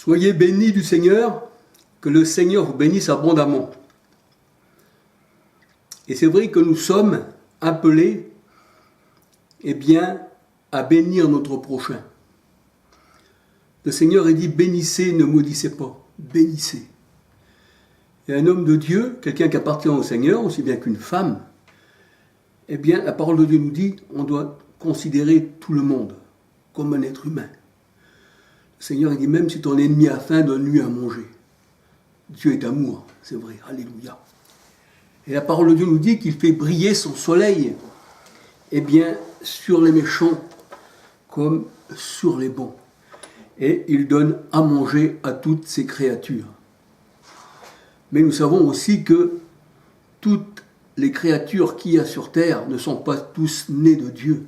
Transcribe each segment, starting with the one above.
Soyez bénis du Seigneur, que le Seigneur vous bénisse abondamment. Et c'est vrai que nous sommes appelés, à bénir notre prochain. Le Seigneur a dit, bénissez, ne maudissez pas, bénissez. Et un homme de Dieu, quelqu'un qui appartient au Seigneur, aussi bien qu'une femme, la parole de Dieu nous dit, on doit considérer tout le monde comme un être humain. Le Seigneur dit, même si ton ennemi a faim, donne-lui à manger. Dieu est amour, c'est vrai, alléluia. Et la parole de Dieu nous dit qu'il fait briller son soleil, sur les méchants comme sur les bons. Et il donne à manger à toutes ses créatures. Mais nous savons aussi que toutes les créatures qu'il y a sur terre ne sont pas tous nées de Dieu.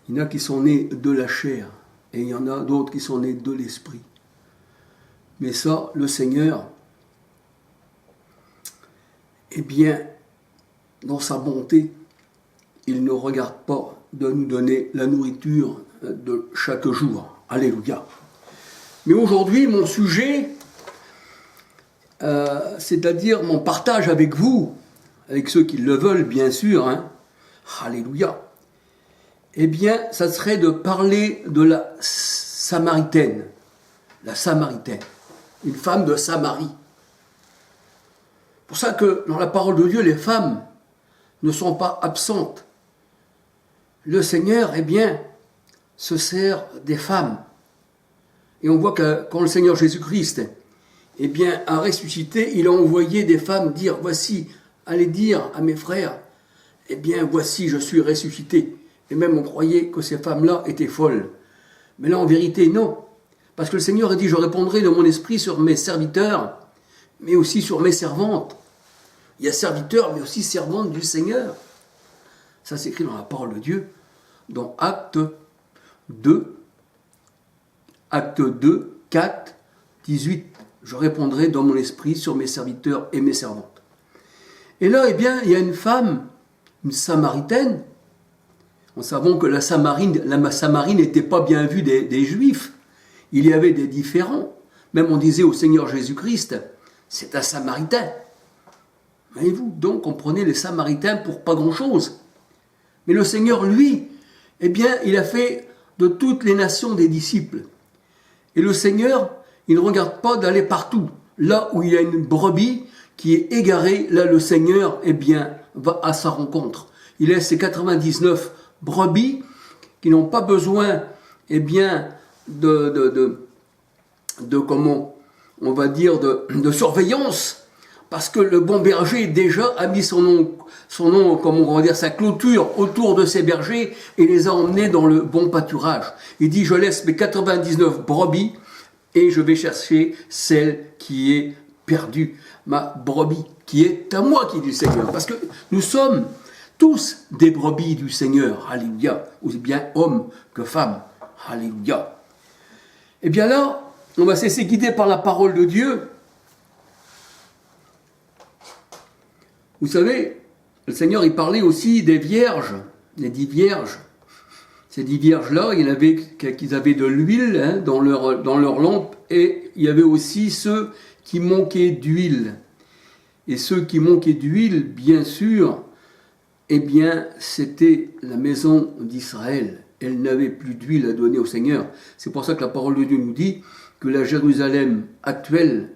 Il y en a qui sont nés de la chair, et il y en a d'autres qui sont nés de l'esprit. Mais ça, le Seigneur, dans sa bonté, il ne regarde pas de nous donner la nourriture de chaque jour. Alléluia. Mais aujourd'hui, mon sujet, c'est-à-dire mon partage avec vous, avec ceux qui le veulent, bien sûr, alléluia, ça serait de parler de la Samaritaine, une femme de Samarie. C'est pour ça que dans la parole de Dieu, les femmes ne sont pas absentes. Le Seigneur, se sert des femmes. Et on voit que quand le Seigneur Jésus-Christ, a ressuscité, il a envoyé des femmes dire, voici, allez dire à mes frères, voici, je suis ressuscité. Et même on croyait que ces femmes-là étaient folles. Mais là, en vérité, non. Parce que le Seigneur a dit, je répondrai de mon esprit sur mes serviteurs, mais aussi sur mes servantes. Il y a serviteurs, mais aussi servantes du Seigneur. Ça s'écrit dans la parole de Dieu, dans Acte 2, 4, 18. Je répondrai dans mon esprit sur mes serviteurs et mes servantes. Et là, il y a une femme, une Samaritaine. Nous savons que la Samarie n'était pas bien vue des Juifs. Il y avait des différends. Même on disait au Seigneur Jésus-Christ, c'est un Samaritain. Voyez-vous, donc on prenait les Samaritains pour pas grand-chose. Mais le Seigneur, lui, il a fait de toutes les nations des disciples. Et le Seigneur, il ne regarde pas d'aller partout. Là où il y a une brebis qui est égarée, là le Seigneur, va à sa rencontre. Il laisse ses 99 brebis qui n'ont pas besoin, de surveillance, parce que le bon berger déjà a mis son nom, sa clôture autour de ses bergers et les a emmenés dans le bon pâturage. Il dit, je laisse mes 99 brebis et je vais chercher celle qui est perdue, ma brebis, qui est à moi, qui dit le Seigneur. Parce que nous sommes tous des brebis du Seigneur, alléluia, aussi bien hommes que femmes, alléluia. Là, on va se laisser guider par la parole de Dieu. Vous savez, le Seigneur, il parlait aussi des vierges, les 10 vierges. Ces 10 vierges-là, il y en avait qui avaient de l'huile dans leur lampe, et il y avait aussi ceux qui manquaient d'huile. Et ceux qui manquaient d'huile, bien sûr, c'était la maison d'Israël. Elle n'avait plus d'huile à donner au Seigneur. C'est pour ça que la parole de Dieu nous dit que la Jérusalem actuelle,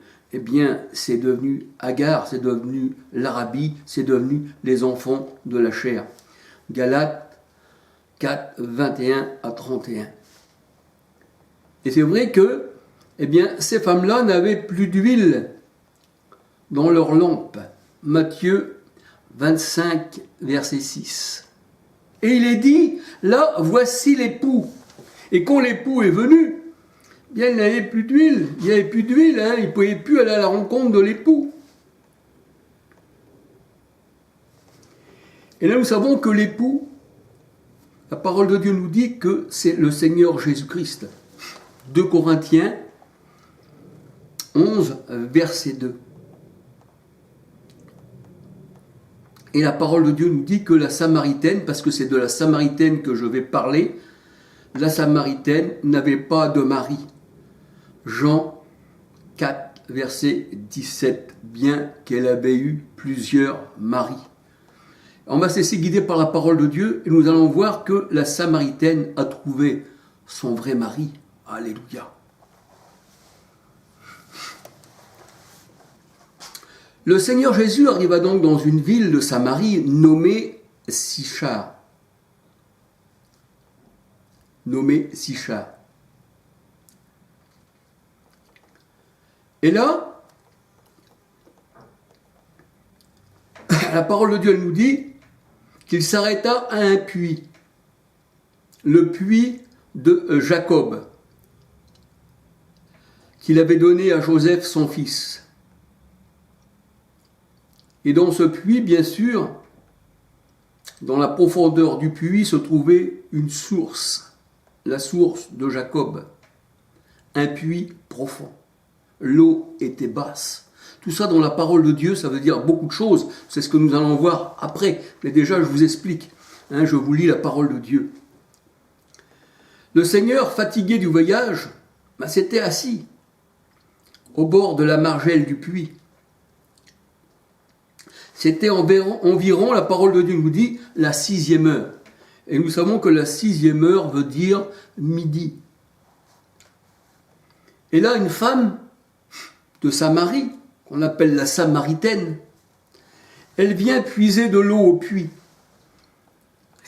c'est devenu Agar, c'est devenu l'Arabie, c'est devenu les enfants de la chair. Galates 4, 21 à 31. Et c'est vrai que, ces femmes-là n'avaient plus d'huile dans leur lampe. Matthieu 25, verset 6. Et il est dit, là, voici l'époux. Et quand l'époux est venu, il n'avait plus d'huile. Il n'y avait plus d'huile, il ne pouvait plus aller à la rencontre de l'époux. Et là, nous savons que l'époux, la parole de Dieu nous dit que c'est le Seigneur Jésus-Christ. 2 Corinthiens 11, verset 2. Et la parole de Dieu nous dit que la Samaritaine, parce que c'est de la Samaritaine que je vais parler, la Samaritaine n'avait pas de mari. Jean 4, verset 17, bien qu'elle avait eu plusieurs maris. On va se laisser guider par la parole de Dieu et nous allons voir que la Samaritaine a trouvé son vrai mari. Alléluia. Le Seigneur Jésus arriva donc dans une ville de Samarie nommée Sychar. Et là, la parole de Dieu nous dit qu'il s'arrêta à un puits, le puits de Jacob, qu'il avait donné à Joseph son fils. Et dans ce puits, bien sûr, dans la profondeur du puits se trouvait une source, la source de Jacob, un puits profond. L'eau était basse. Tout ça dans la parole de Dieu, ça veut dire beaucoup de choses. C'est ce que nous allons voir après. Mais déjà, je vous explique. Je vous lis la parole de Dieu. Le Seigneur, fatigué du voyage, s'était assis au bord de la margelle du puits. C'était environ, la parole de Dieu nous dit, la 6e heure. Et nous savons que la 6e heure veut dire midi. Et là, une femme de Samarie, qu'on appelle la Samaritaine, elle vient puiser de l'eau au puits.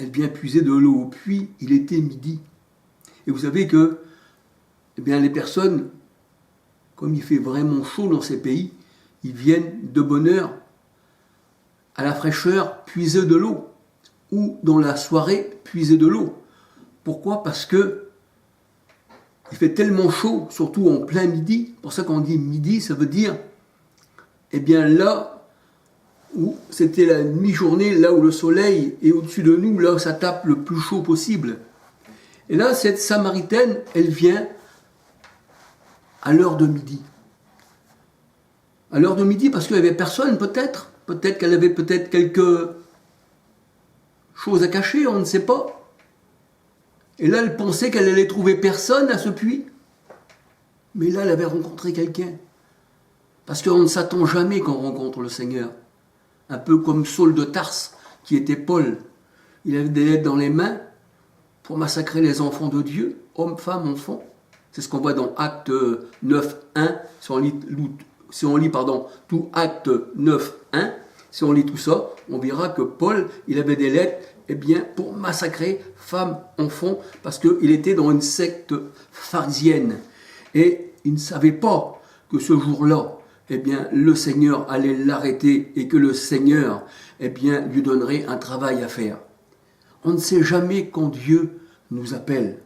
Il était midi. Et vous savez que les personnes, comme il fait vraiment chaud dans ces pays, ils viennent de bonne heure à la fraîcheur puiser de l'eau, ou dans la soirée puiser de l'eau. Pourquoi ? Parce que il fait tellement chaud, surtout en plein midi. Pour ça qu'on dit midi, ça veut dire, là où c'était la mi-journée, là où le soleil est au-dessus de nous, là où ça tape le plus chaud possible. Et là, cette Samaritaine, elle vient à l'heure de midi. À l'heure de midi, parce qu'il n'y avait personne, peut-être. Peut-être qu'elle avait quelque chose à cacher, on ne sait pas. Et là, elle pensait qu'elle allait trouver personne à ce puits. Mais là, elle avait rencontré quelqu'un. Parce qu'on ne s'attend jamais quand on rencontre le Seigneur. Un peu comme Saul de Tarse, qui était Paul. Il avait des lettres dans les mains pour massacrer les enfants de Dieu, hommes, femmes, enfants. C'est ce qu'on voit dans Acte 9.1, si on lit tout Acte 9.1, si on lit tout ça, on verra que Paul, il avait des lettres pour massacrer femmes, enfants, parce qu'il était dans une secte pharisienne. Et il ne savait pas que ce jour-là, le Seigneur allait l'arrêter et que le Seigneur, lui donnerait un travail à faire. On ne sait jamais quand Dieu nous appelle,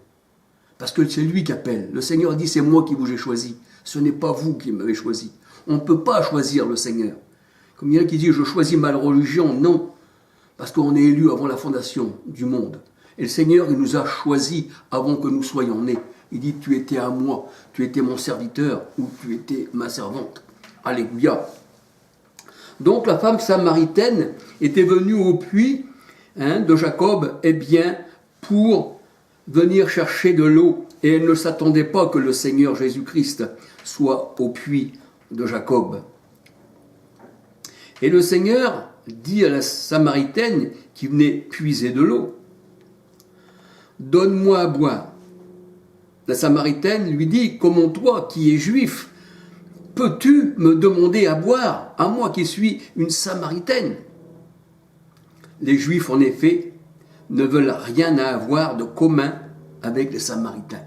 parce que c'est lui qui appelle. Le Seigneur dit, c'est moi qui vous ai choisi, ce n'est pas vous qui m'avez choisi. On ne peut pas choisir le Seigneur. Comme il y en a qui disent, je choisis ma religion, non, parce qu'on est élu avant la fondation du monde. Et le Seigneur, il nous a choisis avant que nous soyons nés. Il dit, tu étais à moi, tu étais mon serviteur, ou tu étais ma servante. Alléluia. Donc la femme samaritaine était venue au puits de Jacob, pour venir chercher de l'eau. Et elle ne s'attendait pas que le Seigneur Jésus-Christ soit au puits de Jacob. Et le Seigneur dit à la Samaritaine qui venait puiser de l'eau, « Donne-moi à boire. » La Samaritaine lui dit, « Comment toi, qui es juif, peux-tu me demander à boire, à moi qui suis une Samaritaine ?» Les Juifs, en effet, ne veulent rien à avoir de commun avec les Samaritains.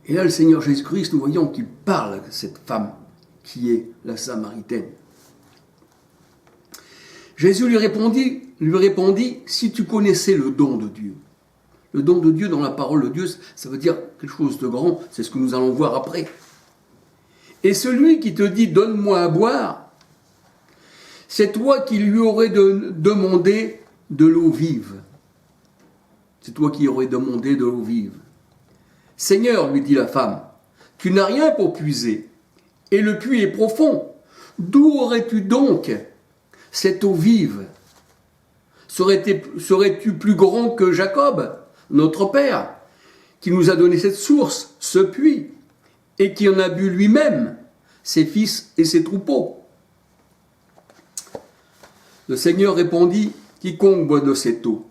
Et là, le Seigneur Jésus-Christ, nous voyons qu'il parle à cette femme qui est la Samaritaine. Jésus lui répondit, si tu connaissais le don de Dieu. Le don de Dieu dans la parole de Dieu, ça veut dire quelque chose de grand, c'est ce que nous allons voir après. Et celui qui te dit, donne-moi à boire, c'est toi qui lui aurais demandé de l'eau vive. C'est toi qui aurais demandé de l'eau vive. Seigneur, lui dit la femme, tu n'as rien pour puiser, et le puits est profond. D'où aurais-tu donc cette eau vive? Serais-tu plus grand que Jacob, notre père, qui nous a donné cette source, ce puits? et qui en a bu lui-même, ses fils et ses troupeaux. Le Seigneur répondit, quiconque boit de cette eau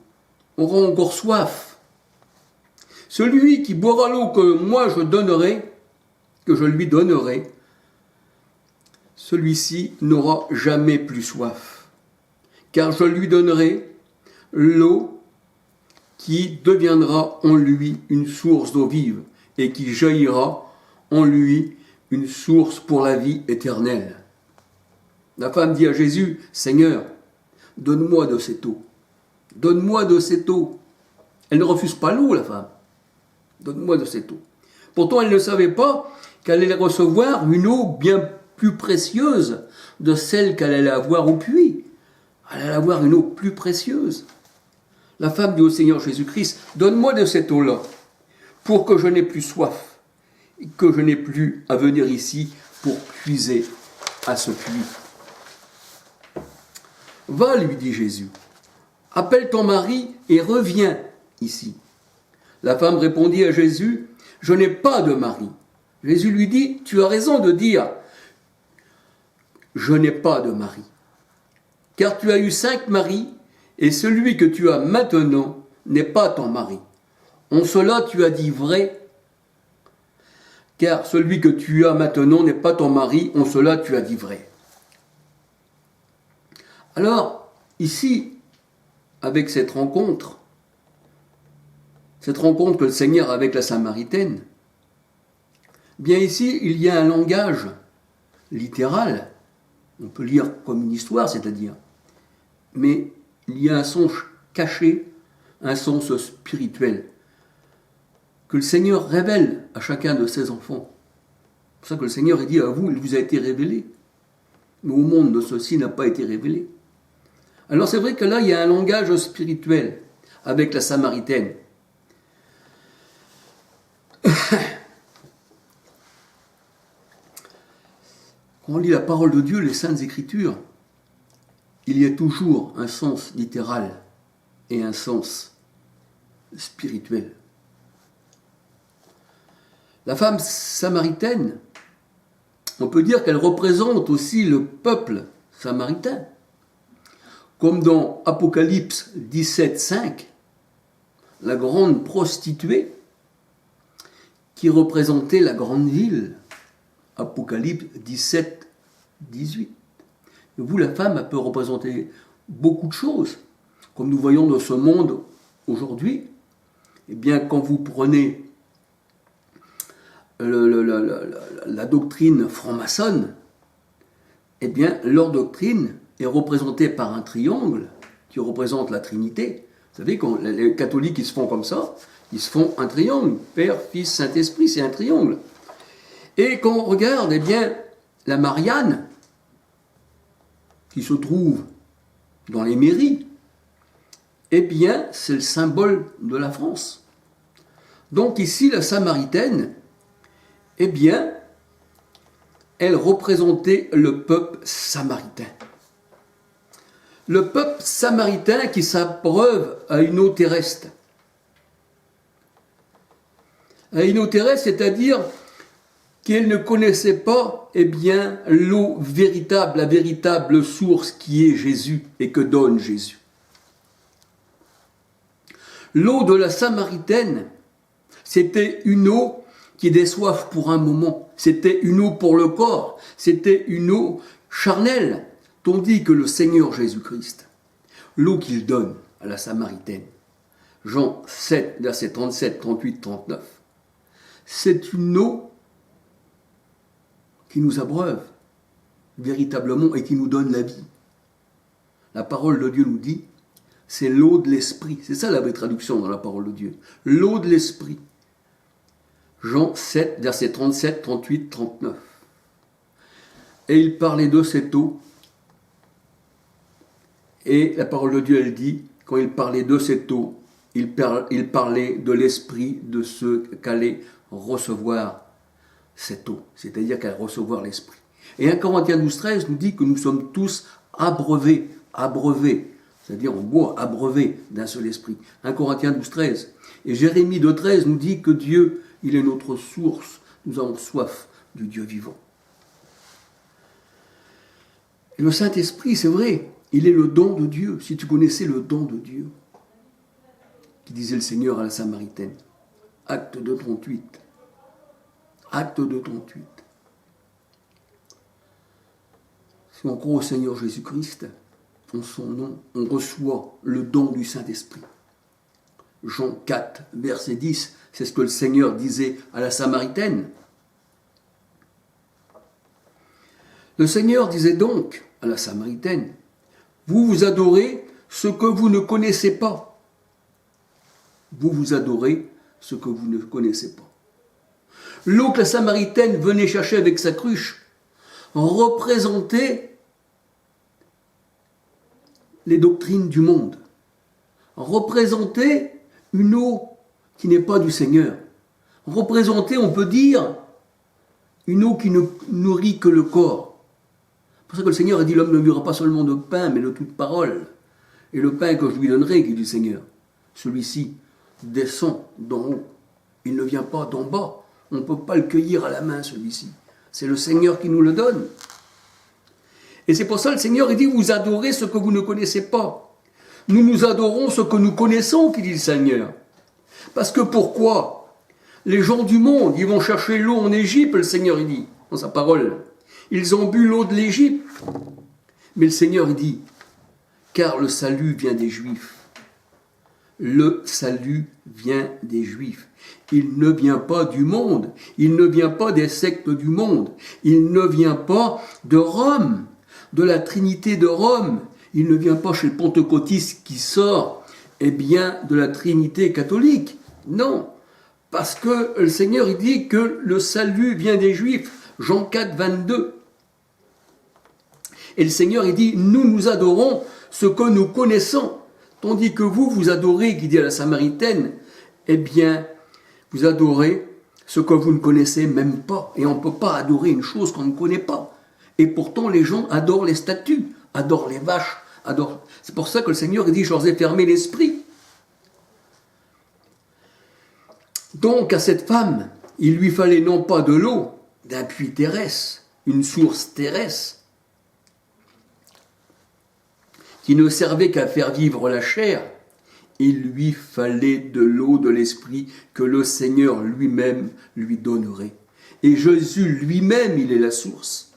aura encore soif. Celui qui boira l'eau que moi je donnerai, que je lui donnerai, celui-ci n'aura jamais plus soif, car je lui donnerai l'eau qui deviendra en lui une source d'eau vive et qui jaillira en lui une source pour la vie éternelle. La femme dit à Jésus, Seigneur, donne-moi de cette eau. Donne-moi de cette eau. Elle ne refuse pas l'eau, la femme. Donne-moi de cette eau. Pourtant, elle ne savait pas qu'elle allait recevoir une eau bien plus précieuse de celle qu'elle allait avoir au puits. Elle allait avoir une eau plus précieuse. La femme dit au Seigneur Jésus-Christ, donne-moi de cette eau-là, pour que je n'ai plus soif, et que je n'ai plus à venir ici pour puiser à ce puits. Va, lui dit Jésus, appelle ton mari et reviens ici. La femme répondit à Jésus, je n'ai pas de mari. Jésus lui dit, tu as raison de dire, je n'ai pas de mari. Car tu as eu 5 maris, et celui que tu as maintenant n'est pas ton mari. En cela tu as dit vrai, car celui que tu as maintenant n'est pas ton mari, en cela tu as dit vrai. Alors, ici, avec cette rencontre que le Seigneur a avec la Samaritaine, bien ici, il y a un langage littéral, on peut lire comme une histoire, c'est-à-dire, mais il y a un sens caché, un sens spirituel, que le Seigneur révèle à chacun de ses enfants. C'est pour ça que le Seigneur dit à vous, il vous a été révélé. Mais au monde de ceci n'a pas été révélé. Alors c'est vrai que là, il y a un langage spirituel avec la Samaritaine. Quand on lit la parole de Dieu, les Saintes Écritures, il y a toujours un sens littéral et un sens spirituel. La femme samaritaine, on peut dire qu'elle représente aussi le peuple samaritain. Comme dans Apocalypse 17:5, la grande prostituée qui représentait la grande ville. Apocalypse 17:18. Vous, la femme, elle peut représenter beaucoup de choses. Comme nous voyons dans ce monde aujourd'hui, eh bien, quand vous prenez la doctrine franc-maçonne, eh bien, leur doctrine est représentée par un triangle qui représente la Trinité. Vous savez, quand les catholiques, ils se font comme ça, ils se font un triangle. Père, Fils, Saint-Esprit, c'est un triangle. Et quand on regarde, eh bien, la Marianne, qui se trouve dans les mairies, eh bien, c'est le symbole de la France. Donc ici, la Samaritaine, eh bien, elle représentait le peuple samaritain. Le peuple samaritain qui s'abreuve à une eau terrestre. À une eau terrestre, c'est-à-dire qu'elle ne connaissait pas, eh bien, l'eau véritable, la véritable source qui est Jésus et que donne Jésus. L'eau de la Samaritaine, c'était une eau qui déçoive pour un moment. C'était une eau pour le corps. C'était une eau charnelle. Tandis que le Seigneur Jésus-Christ, l'eau qu'il donne à la Samaritaine, Jean 7, versets 37, 38, 39, c'est une eau qui nous abreuve véritablement et qui nous donne la vie. La parole de Dieu nous dit, c'est l'eau de l'esprit. C'est ça la vraie traduction dans la parole de Dieu. L'eau de l'esprit. Jean 7, versets 37, 38, 39. Et il parlait de cette eau. Et la parole de Dieu, elle dit, quand il parlait de cette eau, il parlait de l'esprit de ceux qu'allait recevoir cette eau. C'est-à-dire qu'elle allait recevoir l'esprit. Et 1 Corinthiens 12, 13 nous dit que nous sommes tous abreuvés, c'est-à-dire on boit, abreuvé d'un seul esprit. 1 Corinthiens 12, 13. Et Jérémie 2, 13 nous dit que Dieu, il est notre source Nous avons soif du Dieu vivant. Et le Saint-Esprit, c'est vrai, il est le don de Dieu. Si tu connaissais le don de Dieu, qui disait le Seigneur à la Samaritaine. Acte 2, 38. Acte 2, 38. Si on croit au Seigneur Jésus-Christ, en son nom, on reçoit le don du Saint-Esprit. Jean 4, verset 10, c'est ce que le Seigneur disait à la Samaritaine. Le Seigneur disait donc à la Samaritaine, « Vous vous adorez ce que vous ne connaissez pas. » Vous vous adorez ce que vous ne connaissez pas. L'eau que la Samaritaine venait chercher avec sa cruche représentait les doctrines du monde, représentait une eau qui n'est pas du Seigneur, représentait, on peut dire, une eau qui ne nourrit que le corps. C'est pour ça que le Seigneur a dit, l'homme ne vivra pas seulement de pain, mais de toute parole. Et le pain que je lui donnerai, qui est du Seigneur, celui-ci descend d'en haut. Il ne vient pas d'en bas. On ne peut pas le cueillir à la main, celui-ci. C'est le Seigneur qui nous le donne. Et c'est pour ça que le Seigneur, il dit, vous adorez ce que vous ne connaissez pas. Nous nous adorons ce que nous connaissons, qui dit le Seigneur. Parce que pourquoi? Les gens du monde, ils vont chercher l'eau en Égypte, le Seigneur, il dit, dans sa parole. Ils ont bu l'eau de l'Égypte. Mais le Seigneur, il dit, car le salut vient des Juifs. Le salut vient des Juifs. Il ne vient pas du monde. Il ne vient pas des sectes du monde. Il ne vient pas de Rome, de la Trinité de Rome. Il ne vient pas chez le pentecôtiste qui sort, de la Trinité catholique. Non, parce que le Seigneur, il dit que le salut vient des Juifs. Jean 4, 22. Et le Seigneur, il dit, nous adorons ce que nous connaissons. Tandis que vous, vous adorez, qui dit à la Samaritaine, vous adorez ce que vous ne connaissez même pas. Et on ne peut pas adorer une chose qu'on ne connaît pas. Et pourtant, les gens adorent les statues, adorent les vaches, adorent... C'est pour ça que le Seigneur dit, je leur ai fermé l'esprit. Donc, à cette femme, il lui fallait non pas de l'eau, d'un puits terrestre, une source terrestre, qui ne servait qu'à faire vivre la chair, il lui fallait de l'eau de l'esprit que le Seigneur lui-même lui donnerait. Et Jésus lui-même, il est la source.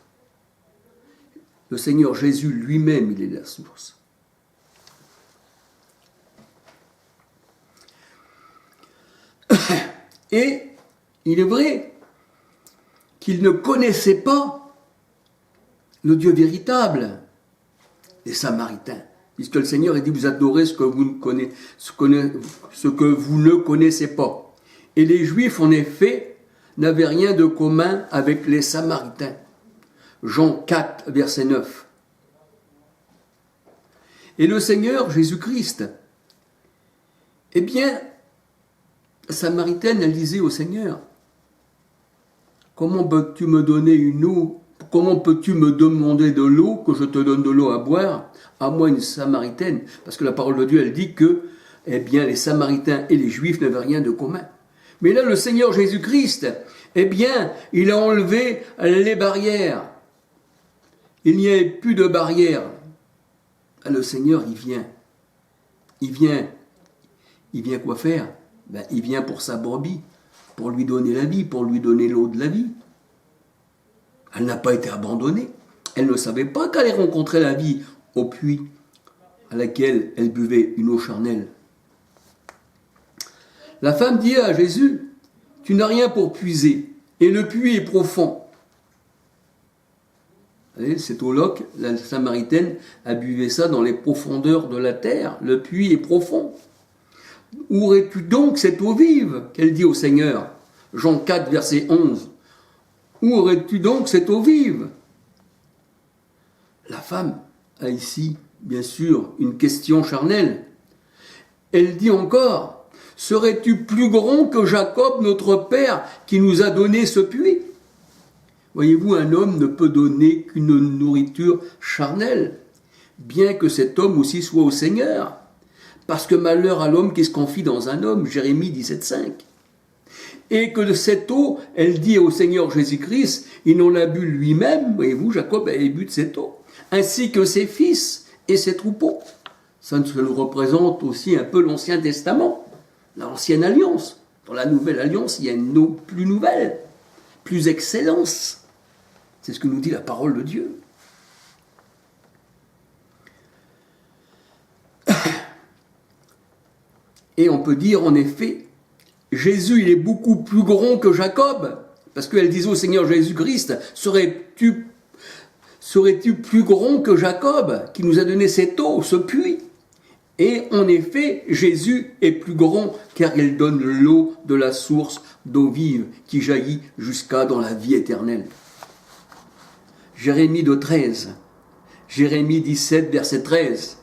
Le Seigneur Jésus lui-même, il est la source. Et il est vrai qu'il ne connaissait pas le Dieu véritable, les Samaritains, puisque le Seigneur a dit, vous adorez ce que vous ne connaissez pas. Et les Juifs, en effet, n'avaient rien de commun avec les Samaritains. Jean 4, verset 9. Et le Seigneur, Jésus-Christ, la Samaritaine, elle disait au Seigneur, comment peux-tu me donner une eau? Comment peux-tu me demander de l'eau, que je te donne de l'eau à boire, à moi une Samaritaine? Parce que la parole de Dieu, elle dit que les Samaritains et les Juifs n'avaient rien de commun. Mais là, le Seigneur Jésus-Christ, il a enlevé les barrières. Il n'y a plus de barrières. Le Seigneur, il vient. Il vient quoi faire? Il vient pour sa brebis, pour lui donner la vie, pour lui donner l'eau de la vie. Elle n'a pas été abandonnée. Elle ne savait pas qu'elle allait rencontrer la vie au puits à laquelle elle buvait une eau charnelle. La femme dit à Jésus, « Tu n'as rien pour puiser, et le puits est profond. » Cette eau-là, la Samaritaine a buvé ça dans les profondeurs de la terre. Le puits est profond. « Où aurais-tu donc cette eau vive ?» qu'elle dit au Seigneur. Jean 4, verset 11. Où aurais-tu donc cette eau vive? La femme a ici, bien sûr, une question charnelle. Elle dit encore, serais-tu plus grand que Jacob, notre père, qui nous a donné ce puits? Voyez-vous, un homme ne peut donner qu'une nourriture charnelle, bien que cet homme aussi soit au Seigneur. Parce que malheur à l'homme qui se confie dans un homme, Jérémie 17,5. et que de cette eau, elle dit au Seigneur Jésus-Christ, il en a bu lui-même, voyez-vous, Jacob avait bu de cette eau, ainsi que ses fils et ses troupeaux. Ça nous représente aussi un peu l'Ancien Testament, l'Ancienne Alliance. Dans la Nouvelle Alliance, il y a une eau plus nouvelle, plus excellence. C'est ce que nous dit la parole de Dieu. Et on peut dire en effet, Jésus il est beaucoup plus grand que Jacob, parce qu'elle disait au Seigneur Jésus-Christ, serais-tu plus grand que Jacob qui nous a donné cette eau, ce puits? Et en effet, Jésus est plus grand car il donne l'eau de la source d'eau vive qui jaillit jusqu'à dans la vie éternelle. Jérémie 2,13, Jérémie 17, verset 13.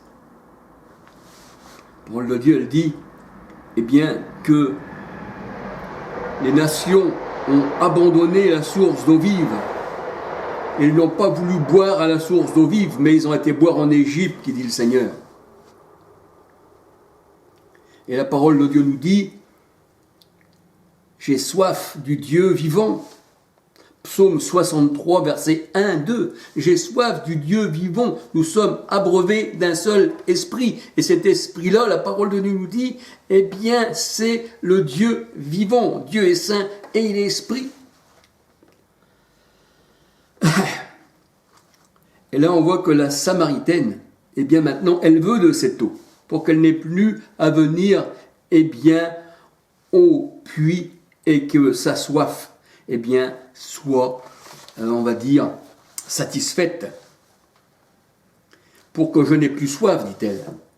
La parole de Dieu, elle dit, eh bien, que les nations ont abandonné la source d'eau vive. Ils n'ont pas voulu boire à la source d'eau vive, mais ils ont été boire en Égypte, qui dit le Seigneur. Et la parole de Dieu nous dit, j'ai soif du Dieu vivant. Psaume 63, verset 1, 2. J'ai soif du Dieu vivant. Nous sommes abreuvés d'un seul esprit. Et cet esprit-là, la parole de Dieu nous dit, eh bien, c'est le Dieu vivant. Dieu est saint et il est esprit. Et là, on voit que la Samaritaine, eh bien, maintenant, elle veut de cette eau. Pour qu'elle n'ait plus à venir, eh bien, au puits et que sa soif, eh bien, soit, on va dire, satisfaite. Pour que je n'ai plus soif, dit-elle.